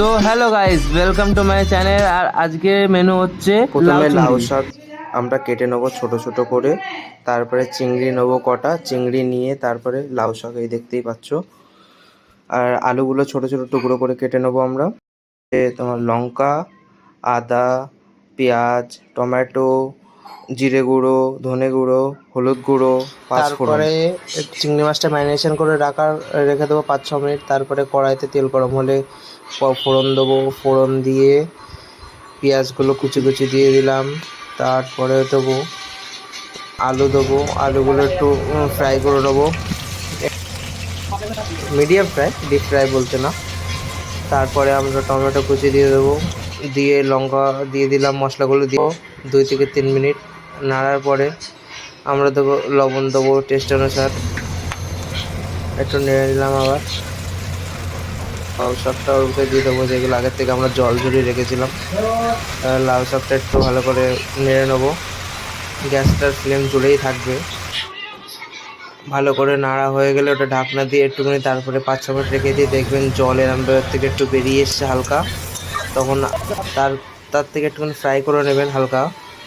So hello guys, welcome to my channel. আর আজকে menu হচ্ছে প্রথমে লাউ চিংড়ি। শাক আমরা কেটে নেবো ছোট ছোট করে, তারপরে চিংড়ি নেবো কটা, চিংড়ি নিয়ে তারপরে লাউ শাক এই দেখতেই পাচ্ছ। আর আলুগুলো ছোট ছোট টুকরো করে কেটে নেবো আমরা। তোমার লঙ্কা, আদা, পেঁয়াজ, টমেটো, জিরে গুঁড়ো, ধনে গুঁড়ো, হলুদ গুঁড়ো, পাঁচফোড়ন। তারপরে চিংড়ি মাছটা ম্যারিনেশন করে রেখে দেবো 5-6 মিনিট। তারপরে কড়াইতে তেল গরম হলে ফোড়ন দেবো। ফোড়ন দিয়ে পেঁয়াজগুলো কুচি কুচি দিয়ে দিলাম। তারপরে দেবো দেবো, আলুগুলো একটু ফ্রাই করে নেবো, মিডিয়াম ফ্রাই, ডিপ ফ্রাই বলতে না। তারপরে আমরা টমেটো কুচি দিয়ে দেবো, দিয়ে লঙ্কা দিয়ে দিলাম, মশলাগুলো দিয়ে 2 থেকে 3 মিনিট নাড়ার পরে আমরা দেবো লবণ, দেবো টেস্ট অনুসার, একটু নেড়ে নিলাম। আবার লাউ শাকটা ওর উপরে দিয়ে দেবো, যেগুলো আগের থেকে আমরা জল ঝরিয়ে রেখেছিলাম। লাউ শাকটা একটু ভালো করে নেড়ে নেবো, গ্যাসটার ফ্লেম জুড়েই থাকবে। ভালো করে নাড়া হয়ে গেলে ওটা ঢাকনা দিয়ে একটুখানি তারপরে 5-6 মিনিট রেখে দিয়ে দেখবেন জল এরম থেকে একটু বেরিয়ে এসছে হালকা। তখন তার তার থেকে একটুখানি ফ্রাই করে নেবেন হালকা।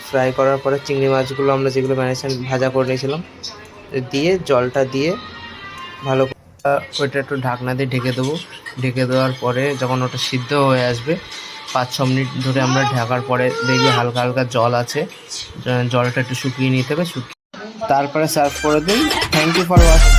ফ্রাই করার পরে চিংড়ি মাছগুলো আমরা যেগুলো ম্যারিনেশন ভাজা করে নিয়েছিলাম দিয়ে জলটা দিয়ে ভালো করে ওইটা একটু ঢাকনা দিয়ে ঢেকে দেবো। ঢেকে দেওয়ার পরে যখন ওটা সিদ্ধ হয়ে আসবে 5-6 মিনিট ধরে আমরা ঢাকার পরে দেখবি হালকা হালকা জল আছে, জলটা একটু শুকিয়ে নিতে হবে। তারপরে সার্ভ করে দিন। Thank you for watching.